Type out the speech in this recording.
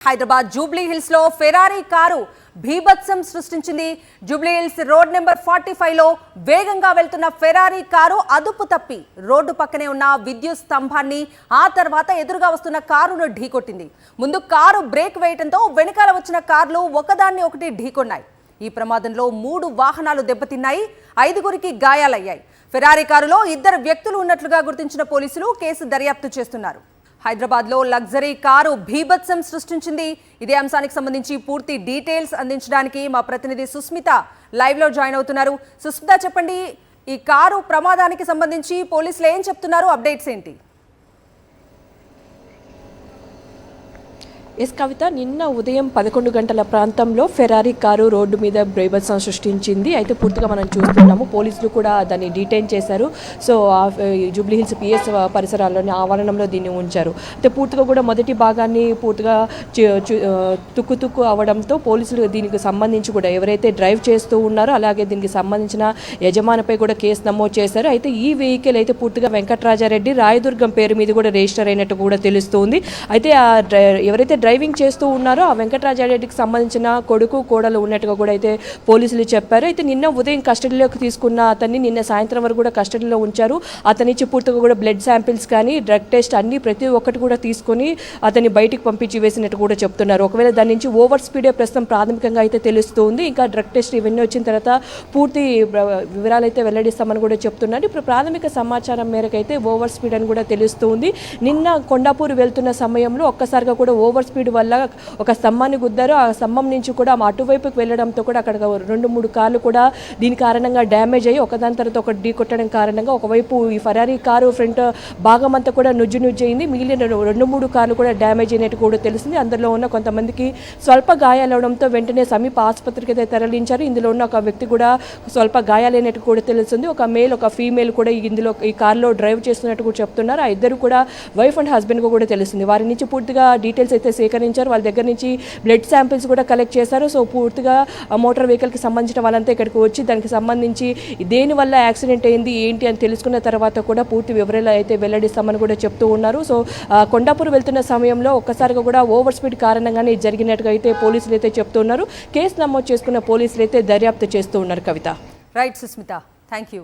Hyderabad Jubilee hills లో Ferrari car భీభత్సం సృష్టించింది. Jubilee hills road number 45 లో వేగంగా వెళ్తున్న ఫెరారీ కారు అదుపు తప్పి రోడ్డు పక్కనే ఉన్న విద్యుత్ స్తంభాన్ని ఆ తర్వాత ఎదురుగా వస్తున్న కారును ఢీకొట్టింది. ముందు కారు బ్రేక్ వేయడంతో వెనకాల వచ్చిన కార్లు ఒకదాన్ని ఒకటి ఢీకొన్నాయి. ఈ ప్రమాదంలో 3 వాహనాలు దెబ్బతిన్నాయి, 5గురికి గాయాలయ్యాయి. ఫెరారీ కారులో 2 వ్యక్తులు ఉన్నట్లుగా గుర్తించిన పోలీసులు కేసు దర్యాప్తు చేస్తున్నారు. హైదరాబాద్ లో లగ్జరీ కారు భీభత్సం సృష్టించింది. ఇదే అంశానికి సంబంధించి పూర్తి డీటెయిల్స్ అందించడానికి మా ప్రతినిధి సుస్మిత లైవ్ లో జాయిన్ అవుతున్నారు. సుస్మిత, చెప్పండి, ఈ కారు ప్రమాదానికి సంబంధించి పోలీసులు ఏం చెప్తున్నారు, అప్డేట్స్ ఏంటి? ఎస్ కవిత, నిన్న ఉదయం 11 గంటల ప్రాంతంలో ఫెరారీ కారు రోడ్డు మీద బీభత్సం సృష్టించింది. అయితే పూర్తిగా మనం చూస్తున్నాము, పోలీసులు కూడా దాన్ని డీటైన్ చేశారు. సో జూబ్లీ హిల్స్ పిఎస్ పరిసరాల్లోని ఆవరణంలో దీన్ని ఉంచారు. అయితే పూర్తిగా కూడా మొదటి భాగాన్ని పూర్తిగా తుక్కు అవడంతో పోలీసులు దీనికి సంబంధించి కూడా ఎవరైతే డ్రైవ్ చేస్తూ ఉన్నారో అలాగే దీనికి సంబంధించిన యజమానిపై కూడా కేసు నమోదు చేశారు. అయితే ఈ వెహికల్ అయితే పూర్తిగా వెంకట్రాజారెడ్డి రాయదుర్గం పేరు మీద కూడా రిజిస్టర్ అయినట్టు కూడా తెలుస్తుంది. అయితే ఎవరైతే డ్రైవింగ్ చేస్తూ ఉన్నారో ఆ వెంకట్రాజారెడ్డికి సంబంధించిన కొడుకు కోడలు ఉన్నట్టుగా కూడా అయితే పోలీసులు చెప్పారు. అయితే నిన్న ఉదయం కస్టడీలోకి తీసుకున్న అతన్ని నిన్న సాయంత్రం వరకు కూడా కస్టడీలో ఉంచారు. అతని పూర్తిగా కూడా బ్లడ్ శాంపిల్స్ కానీ డ్రగ్ టెస్ట్ అన్ని ప్రతి ఒక్కటి కూడా తీసుకొని అతన్ని బయటికి పంపించి వేసినట్టు కూడా చెప్తున్నారు. ఒకవేళ దాని నుంచి ఓవర్ స్పీడే ప్రస్తుతం ప్రాథమికంగా అయితే తెలుస్తుంది. ఇంకా డ్రగ్ టెస్ట్ ఇవన్నీ వచ్చిన తర్వాత పూర్తి వివరాలు అయితే వెల్లడిస్తామని కూడా చెప్తున్నారు. ఇప్పుడు ప్రాథమిక సమాచారం మేరకు అయితే ఓవర్ స్పీడ్ అని కూడా తెలుస్తుంది. నిన్న కొండాపూర్ వెళ్తున్న సమయంలో ఒక్కసారిగా కూడా ఓవర్ స్పీడ్ వల్ల ఒక స్తంభాన్ని గుద్దారు. ఆ స్తంభం నుంచి కూడా అటువైపుకి వెళ్ళడంతో కూడా అక్కడ 2-3 కార్లు కూడా దీని కారణంగా డ్యామేజ్ అయ్యి ఒకదాని తర్వాత ఒకటి ఢీ కొట్టడం కారణంగా ఒకవైపు ఈ ఫెరారీ కారు ఫ్రంట్ భాగం అంతా కూడా నుజ్జు అయింది. మిగిలిన 2-3 కార్లు కూడా డ్యామేజ్ అయినట్టు కూడా తెలిసింది. అందులో ఉన్న కొంతమందికి స్వల్ప గాయాలవడంతో వెంటనే సమీప ఆసుపత్రికి అయితే తరలించారు. ఇందులో ఉన్న ఒక వ్యక్తి కూడా స్వల్ప గాయాలైనట్టు కూడా తెలుస్తుంది. ఒక మేల్ ఒక ఫీమేల్ కూడా ఇందులో ఈ కార్లో డ్రైవ్ చేస్తున్నట్టు కూడా చెప్తున్నారు. ఆ ఇద్దరు కూడా వైఫ్ అండ్ హస్బెండ్ కూడా తెలుస్తుంది. వారి నుంచి పూర్తిగా డీటెయిల్స్ అయితే సేకరించారు. వాళ్ళ దగ్గర నుంచి బ్లడ్ శాంపిల్స్ కూడా కలెక్ట్ చేశారు. సో పూర్తిగా మోటార్ వెహికల్కి సంబంధించిన వాళ్ళంతా ఇక్కడికి వచ్చి దానికి సంబంధించి దేనివల్ల యాక్సిడెంట్ అయింది ఏంటి అని తెలుసుకున్న తర్వాత కూడా పూర్తి వివరాలు అయితే వెల్లడిస్తామని కూడా చెప్తూ ఉన్నారు. సో కొండాపూర్ వెళ్తున్న సమయంలో ఒక్కసారిగా కూడా ఓవర్ స్పీడ్ కారణంగానే జరిగినట్టుగా అయితే పోలీసులు అయితే చెప్తున్నారు. కేసు నమోదు చేసుకున్న పోలీసులు అయితే దర్యాప్తు చేస్తూ ఉన్నారు. Kavitha. Right Sushmita, thank you.